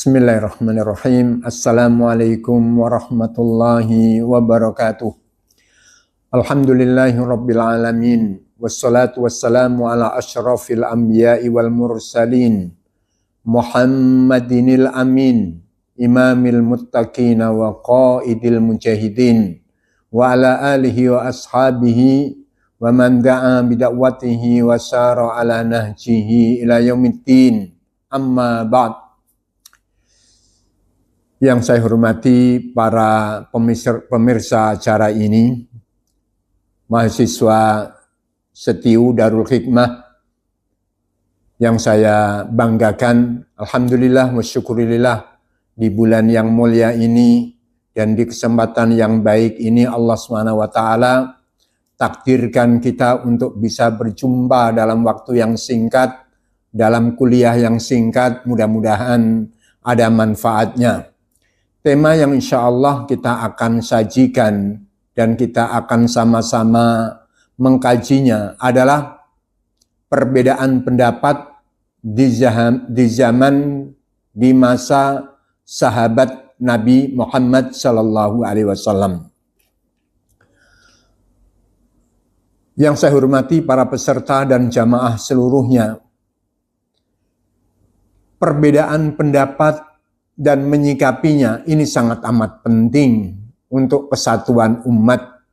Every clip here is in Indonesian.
Bismillahirrahmanirrahim. Assalamualaikum warahmatullahi wabarakatuh. Alhamdulillahi rabbil alamin. Wassalatu wassalamu ala asyrafil anbiya'i wal mursalin. Muhammadinil amin. Imamil muttaqina wa qaidil mujahidin. Wa ala alihi wa ashabihi. Wa man da'a bidakwatihi wa sara ala nahjihi ila yaumiddin. Amma ba'd. Yang saya hormati para pemirsa acara ini, mahasiswa setiu Darul Hikmah, yang saya banggakan, alhamdulillah wa syukurillah, di bulan yang mulia ini dan di kesempatan yang baik ini Allah SWT takdirkan kita untuk bisa berjumpa dalam waktu yang singkat, dalam kuliah yang singkat, mudah-mudahan ada manfaatnya. Tema yang insya Allah kita akan sajikan dan kita akan sama-sama mengkajinya adalah perbedaan pendapat di masa sahabat Nabi Muhammad Sallallahu Alaihi Wasallam. Yang saya hormati para peserta dan jamaah seluruhnya, perbedaan pendapat dan menyikapinya ini sangat amat penting untuk kesatuan umat.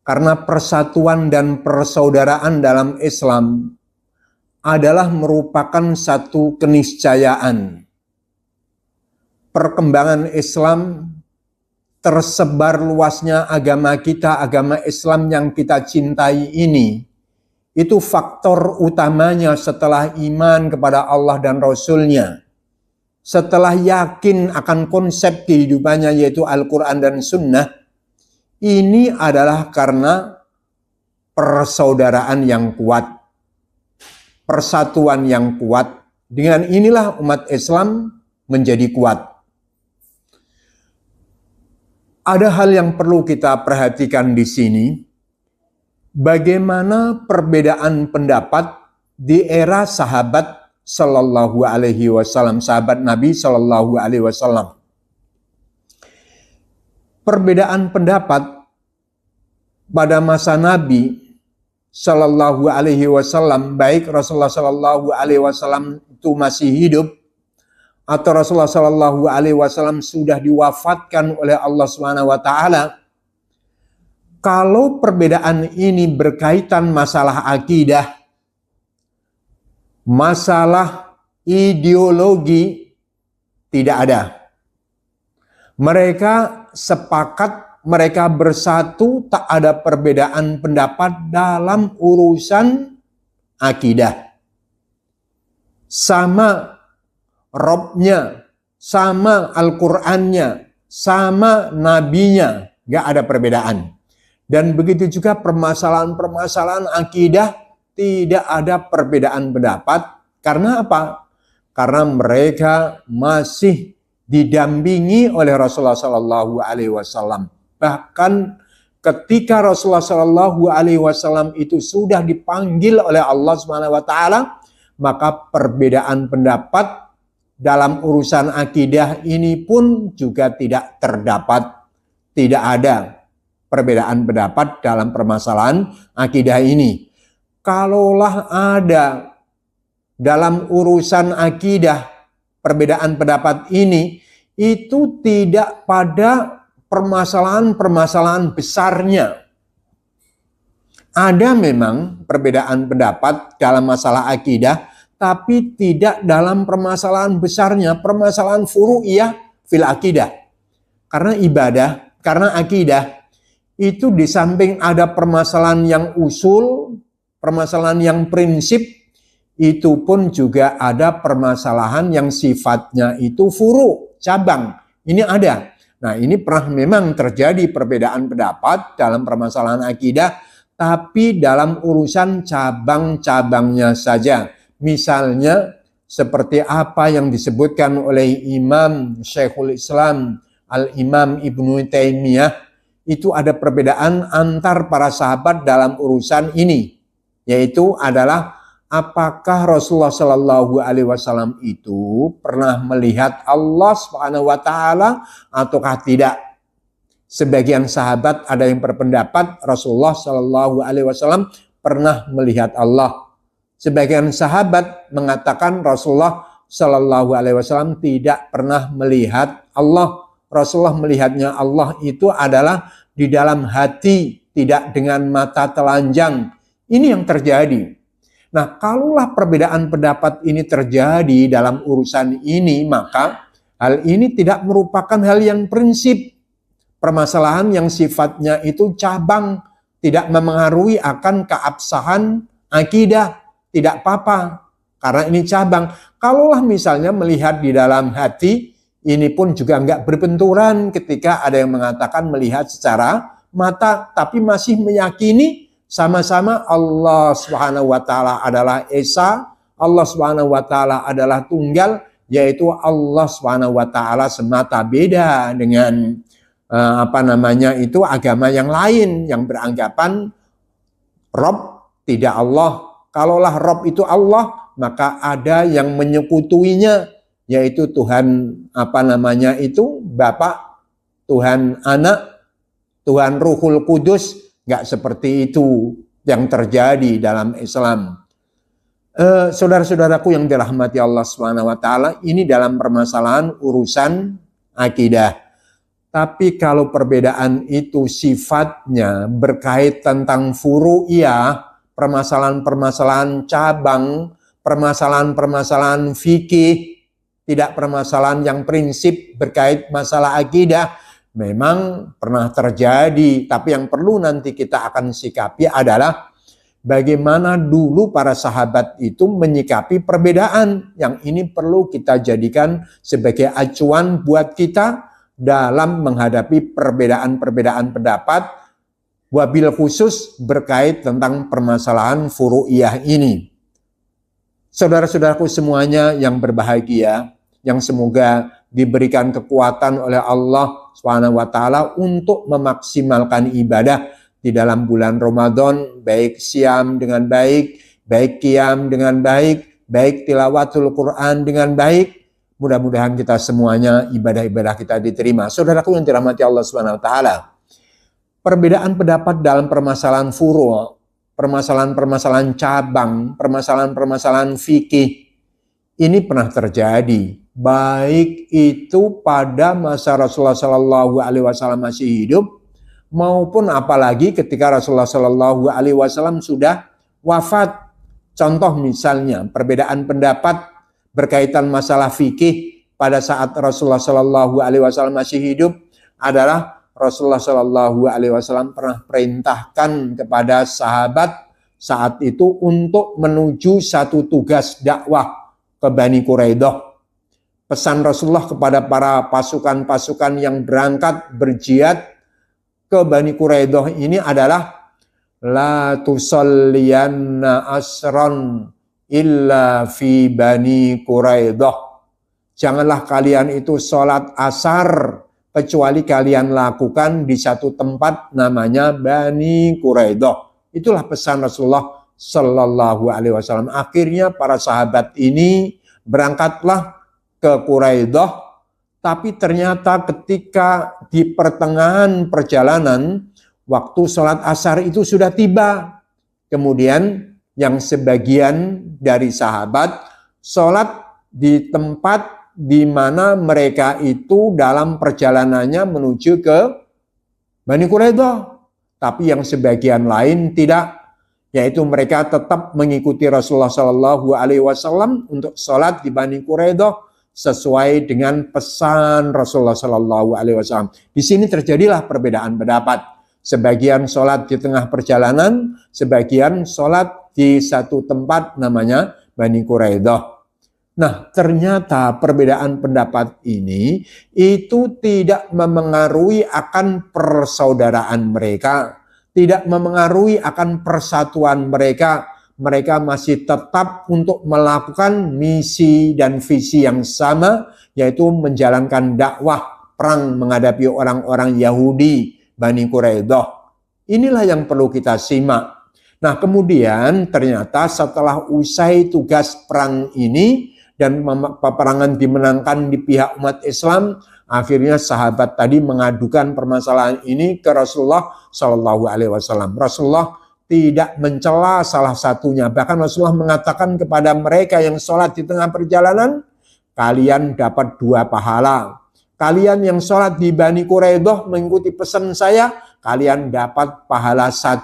Karena persatuan dan persaudaraan dalam Islam adalah merupakan satu keniscayaan. Perkembangan Islam, tersebar luasnya agama kita, agama Islam yang kita cintai ini, itu faktor utamanya setelah iman kepada Allah dan Rasul-Nya. Setelah yakin akan konsep kehidupannya yaitu Al-Quran dan Sunnah, ini adalah karena persaudaraan yang kuat, persatuan yang kuat. Dengan inilah umat Islam menjadi kuat. Ada hal yang perlu kita perhatikan di sini, bagaimana perbedaan pendapat di era sahabat Sallallahu Alaihi Wasallam, sahabat Nabi Sallallahu Alaihi Wasallam. Perbedaan pendapat pada masa Nabi Sallallahu Alaihi Wasallam, baik Rasulullah Sallallahu Alaihi Wasallam itu masih hidup atau Rasulullah Sallallahu Alaihi Wasallam sudah diwafatkan oleh Allah Subhanahu Wa Taala. Kalau perbedaan ini berkaitan masalah akidah, masalah ideologi, tidak ada. Mereka sepakat, mereka bersatu, tak ada perbedaan pendapat dalam urusan akidah. Sama Robnya, sama Al-Qurannya, sama Nabinya, gak ada perbedaan. Dan begitu juga permasalahan-permasalahan akidah, tidak ada perbedaan pendapat. Karena apa? Karena mereka masih didampingi oleh Rasulullah Sallallahu Alaihi Wasallam. Bahkan ketika Rasulullah Sallallahu Alaihi Wasallam itu sudah dipanggil oleh Allah Subhanahu Wa Taala, maka perbedaan pendapat dalam urusan akidah ini pun juga tidak terdapat. Tidak ada perbedaan pendapat dalam permasalahan akidah ini. Kalaulah ada dalam urusan akidah perbedaan pendapat ini, itu tidak pada permasalahan-permasalahan besarnya. Ada memang perbedaan pendapat dalam masalah akidah, tapi tidak dalam permasalahan besarnya, permasalahan furu'iyah fil akidah. Karena ibadah, karena akidah, itu di samping ada permasalahan yang usul, permasalahan yang prinsip, itu pun juga ada permasalahan yang sifatnya itu furu, cabang. Ini ada. Nah, ini pernah memang terjadi perbedaan pendapat dalam permasalahan akidah, tapi dalam urusan cabang-cabangnya saja. Misalnya seperti apa yang disebutkan oleh Imam Syekhul Islam Al-Imam Ibnu Taimiyah, itu ada perbedaan antar para sahabat dalam urusan ini. Yaitu adalah apakah Rasulullah Shallallahu Alaihi Wasallam itu pernah melihat Allah Subhanahu Wa Taala ataukah tidak? Sebagian sahabat ada yang berpendapat Rasulullah Shallallahu Alaihi Wasallam pernah melihat Allah. Sebagian sahabat mengatakan Rasulullah Shallallahu Alaihi Wasallam tidak pernah melihat Allah. Rasulullah melihatnya Allah itu adalah di dalam hati, tidak dengan mata telanjang. Ini yang terjadi. Nah, kalaulah perbedaan pendapat ini terjadi dalam urusan ini, maka hal ini tidak merupakan hal yang prinsip. Permasalahan yang sifatnya itu cabang, tidak memengaruhi akan keabsahan akidah, tidak apa-apa. Karena ini cabang. Kalaulah misalnya melihat di dalam hati, ini pun juga enggak berbenturan ketika ada yang mengatakan melihat secara mata, tapi masih meyakini sama-sama Allah Subhanahu wa Ta'ala adalah Esa, Allah Subhanahu wa Ta'ala adalah tunggal, yaitu Allah Subhanahu wa Ta'ala semata, beda dengan agama yang lain yang beranggapan Rob tidak Allah. Kalaulah Rob itu Allah, maka ada yang menyekutuinya, yaitu Tuhan Bapa, Tuhan Anak, Tuhan Ruhul Kudus. Nggak seperti itu yang terjadi dalam Islam. Saudara-saudaraku yang dirahmati Allah SWT, ini dalam permasalahan urusan akidah. Tapi kalau perbedaan itu sifatnya berkait tentang furu'iyah, permasalahan-permasalahan cabang, permasalahan-permasalahan fikih, tidak permasalahan yang prinsip berkait masalah akidah, memang pernah terjadi, tapi yang perlu nanti kita akan sikapi adalah bagaimana dulu para sahabat itu menyikapi perbedaan. Yang ini perlu kita jadikan sebagai acuan buat kita dalam menghadapi perbedaan-perbedaan pendapat, wabil khusus berkait tentang permasalahan furu'iyah ini. Saudara-saudaraku semuanya yang berbahagia, yang semoga diberikan kekuatan oleh Allah Subhanahu wa Ta'ala untuk memaksimalkan ibadah di dalam bulan Ramadan, baik siam dengan baik, baik qiyam dengan baik, baik tilawatul Quran dengan baik. Mudah-mudahan kita semuanya ibadah-ibadah kita diterima. Saudaraku yang dirahmati Allah Subhanahu wa Ta'ala, perbedaan pendapat dalam permasalahan furu', permasalahan-permasalahan cabang, permasalahan-permasalahan fikih, ini pernah terjadi. Baik itu pada masa Rasulullah Shallallahu Alaihi Wasallam masih hidup, maupun apalagi ketika Rasulullah Shallallahu Alaihi Wasallam sudah wafat. Contoh misalnya perbedaan pendapat berkaitan masalah fikih pada saat Rasulullah Shallallahu Alaihi Wasallam masih hidup adalah Rasulullah Shallallahu Alaihi Wasallam pernah perintahkan kepada sahabat saat itu untuk menuju satu tugas dakwah ke Bani Quraidah. Pesan Rasulullah kepada para pasukan-pasukan yang berangkat berjihad ke Bani Quraidah ini adalah la tusalliyanna asran illa fi Bani Quraidah. Janganlah kalian itu sholat asar kecuali kalian lakukan di satu tempat namanya Bani Quraidah. Itulah pesan Rasulullah Sallallahu Alaihi Wasallam. Akhirnya para sahabat ini berangkatlah ke Quraidah, tapi ternyata ketika di pertengahan perjalanan waktu sholat asar itu sudah tiba. Kemudian yang sebagian dari sahabat sholat di tempat di mana mereka itu dalam perjalanannya menuju ke Bani Quraidah, tapi yang sebagian lain tidak, yaitu mereka tetap mengikuti Rasulullah Shallallahu Alaihi Wasallam untuk sholat di Bani Quraidah sesuai dengan pesan Rasulullah Shallallahu Alaihi Wasallam. Di sini terjadilah perbedaan pendapat. Sebagian sholat di tengah perjalanan, sebagian sholat di satu tempat namanya Bani Quraidah. Nah, ternyata perbedaan pendapat ini itu tidak memengaruhi akan persaudaraan mereka, tidak memengaruhi akan persatuan mereka. Mereka masih tetap untuk melakukan misi dan visi yang sama, yaitu menjalankan dakwah perang menghadapi orang-orang Yahudi Bani Quraidah. Inilah yang perlu kita simak. Nah, kemudian ternyata setelah usai tugas perang ini dan peperangan dimenangkan di pihak umat Islam, akhirnya sahabat tadi mengadukan permasalahan ini ke Rasulullah Shallallahu Alaihi Wasallam. Rasulullah tidak mencela salah satunya, bahkan Rasulullah mengatakan kepada mereka yang sholat di tengah perjalanan, kalian dapat 2 pahala. Kalian yang sholat di Bani Quraidah mengikuti pesan saya, kalian dapat pahala 1.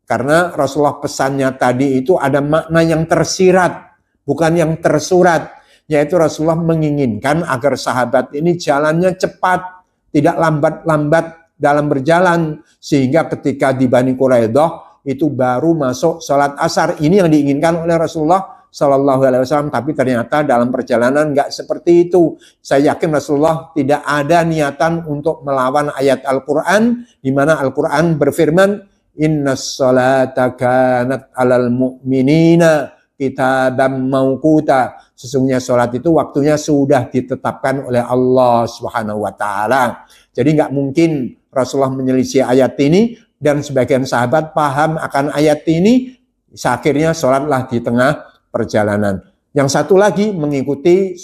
Karena Rasulullah pesannya tadi itu ada makna yang tersirat, bukan yang tersurat. Yaitu Rasulullah menginginkan agar sahabat ini jalannya cepat, tidak lambat-lambat dalam berjalan. Sehingga ketika di Bani Quraidah itu baru masuk sholat asar. Ini yang diinginkan oleh Rasulullah Shallallahu Alaihi Wasallam. Tapi ternyata dalam perjalanan nggak seperti itu. Saya yakin Rasulullah tidak ada niatan untuk melawan ayat Al-Quran, di mana Al-Quran berfirman, Innas salata kanat alal mu'minina kitaban mauquta. Sesungguhnya salat itu waktunya sudah ditetapkan oleh Allah Subhanahu wa taala. Jadi nggak mungkin Rasulullah menyelisih ayat ini, dan sebagian sahabat paham akan ayat ini, akhirnya salatlah di tengah perjalanan. Yang satu lagi mengikuti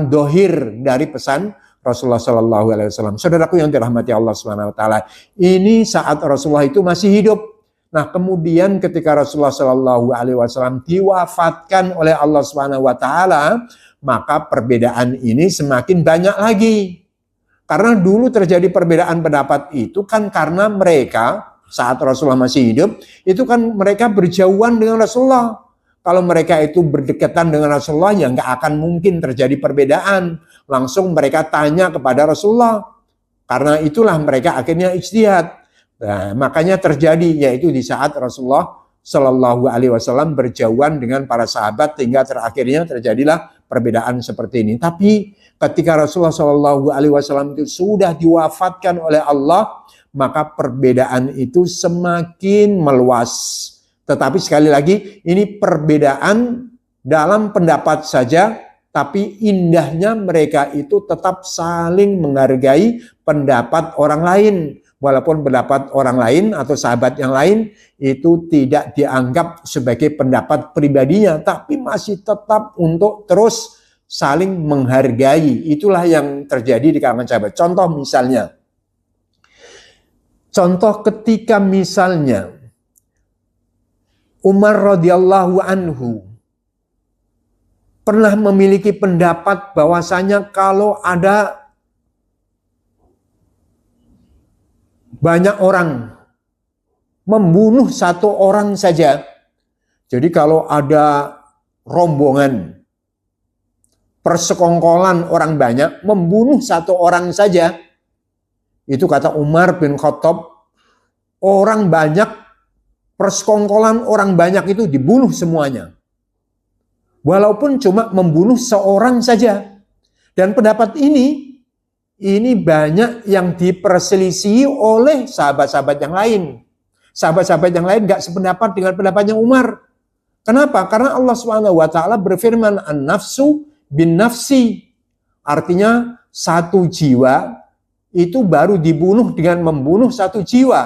dohir dari pesan Rasulullah Shallallahu Alaihi Wasallam. Saudaraku yang dirahmati Allah Subhanahu Wa Taala, ini saat Rasulullah itu masih hidup. Nah, kemudian ketika Rasulullah Shallallahu Alaihi Wasallam diwafatkan oleh Allah Subhanahu Wa Taala, maka perbedaan ini semakin banyak lagi. Karena dulu terjadi perbedaan pendapat itu kan karena mereka saat Rasulullah masih hidup itu kan mereka berjauhan dengan Rasulullah. Kalau mereka itu berdekatan dengan Rasulullah, ya nggak akan mungkin terjadi perbedaan. Langsung mereka tanya kepada Rasulullah. Karena itulah mereka akhirnya ijtihad. Nah, makanya terjadi, yaitu di saat Rasulullah Shallallahu Alaihi Wasallam berjauhan dengan para sahabat, hingga terakhirnya terjadilah perbedaan seperti ini. Tapi ketika Rasulullah Shallallahu Alaihi Wasallam itu sudah diwafatkan oleh Allah, maka perbedaan itu semakin meluas. Tetapi sekali lagi, ini perbedaan dalam pendapat saja, tapi indahnya mereka itu tetap saling menghargai pendapat orang lain. Walaupun pendapat orang lain atau sahabat yang lain itu tidak dianggap sebagai pendapat pribadinya, tapi masih tetap untuk terus saling menghargai. Itulah yang terjadi di kalangan sahabat. Contoh ketika misalnya Umar radhiyallahu anhu pernah memiliki pendapat bahwasanya kalau ada banyak orang membunuh 1 orang saja, jadi kalau ada rombongan persekongkolan orang banyak membunuh 1 orang saja, itu kata Umar bin Khattab, orang banyak, persekongkolan orang banyak itu dibunuh semuanya. Walaupun cuma membunuh 1 orang saja. Dan pendapat ini banyak yang diperselisihi oleh sahabat-sahabat yang lain. Sahabat-sahabat yang lain gak sependapat dengan pendapatnya Umar. Kenapa? Karena Allah SWT berfirman, an-nafsu bin nafsi. Artinya 1 jiwa itu baru dibunuh dengan membunuh 1 jiwa.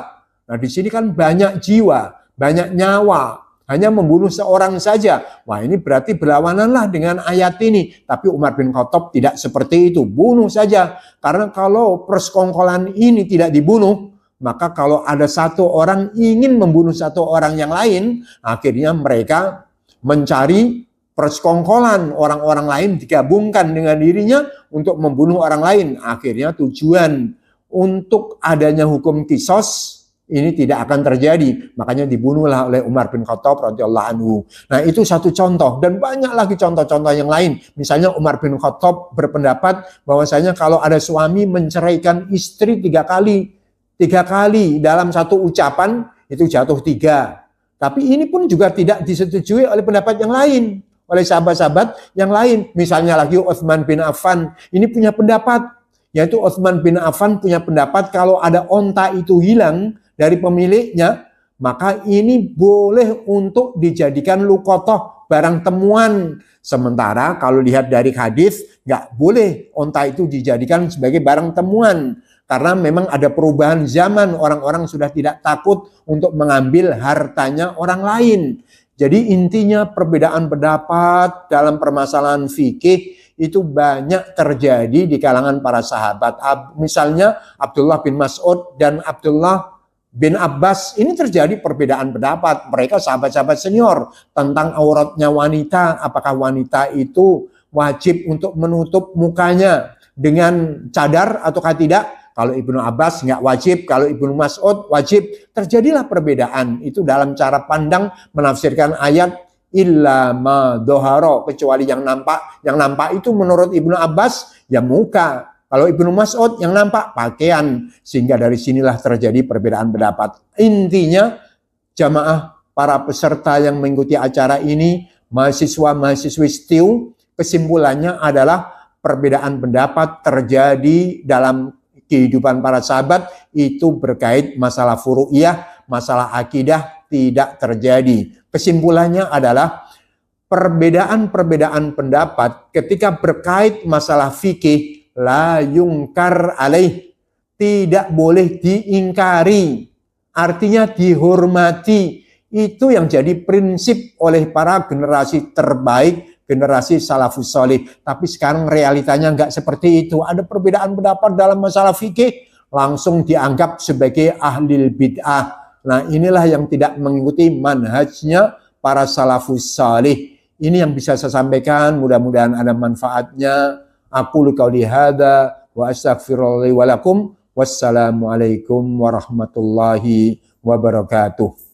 Nah, di sini kan banyak jiwa, banyak nyawa, hanya membunuh 1 orang saja. Wah, ini berarti berlawananlah dengan ayat ini. Tapi Umar bin Khattab tidak seperti itu. Bunuh saja. Karena kalau persekongkolan ini tidak dibunuh, maka kalau ada 1 orang ingin membunuh 1 orang yang lain, akhirnya mereka mencari persekongkolan orang-orang lain digabungkan dengan dirinya untuk membunuh orang lain. Akhirnya tujuan untuk adanya hukum kisos ini tidak akan terjadi. Makanya dibunuhlah oleh Umar bin Khattab radhiyallahu anhu. Nah, itu 1 contoh, dan banyak lagi contoh-contoh yang lain. Misalnya Umar bin Khattab berpendapat bahwasanya kalau ada suami menceraikan istri 3 kali, 3 kali dalam 1 ucapan itu jatuh 3. Tapi ini pun juga tidak disetujui oleh pendapat yang lain, oleh sahabat-sahabat yang lain. Misalnya lagi Utsman bin Affan, ini punya pendapat, yaitu Utsman bin Affan punya pendapat kalau ada onta itu hilang dari pemiliknya, maka ini boleh untuk dijadikan luqotoh, barang temuan. Sementara kalau lihat dari hadis, nggak boleh onta itu dijadikan sebagai barang temuan. Karena memang ada perubahan zaman, orang-orang sudah tidak takut untuk mengambil hartanya orang lain. Jadi intinya perbedaan pendapat dalam permasalahan fikih itu banyak terjadi di kalangan para sahabat. Misalnya Abdullah bin Mas'ud dan Abdullah bin Abbas, ini terjadi perbedaan pendapat. Mereka sahabat-sahabat senior tentang auratnya wanita. Apakah wanita itu wajib untuk menutup mukanya dengan cadar ataukah tidak? Kalau Ibnu Abbas nggak wajib, kalau Ibnu Mas'ud wajib. Terjadilah perbedaan itu dalam cara pandang menafsirkan ayat illa ma doharo, kecuali yang nampak. Yang nampak itu menurut Ibnu Abbas ya muka. Kalau Ibnu Mas'ud yang nampak pakaian. Sehingga dari sinilah terjadi perbedaan pendapat. Intinya jamaah para peserta yang mengikuti acara ini, mahasiswa-mahasiswi STIU, kesimpulannya adalah perbedaan pendapat terjadi dalam kehidupan para sahabat itu berkait masalah furu'iyah, masalah akidah tidak terjadi. Kesimpulannya adalah perbedaan-perbedaan pendapat ketika berkait masalah fikih la yungkar alaih, tidak boleh diingkari, artinya dihormati. Itu yang jadi prinsip oleh para generasi terbaik, generasi salafus sholih. Tapi sekarang realitanya nggak seperti itu. Ada perbedaan pendapat dalam masalah fikih, langsung dianggap sebagai ahlil bid'ah. Nah inilah yang tidak mengikuti manhajnya para salafus sholih. Ini yang bisa saya sampaikan, mudah-mudahan ada manfaatnya. Aqulu qauli hadza wa astaghfirullahi wa lakum. Wassalamualaikum warahmatullahi wabarakatuh.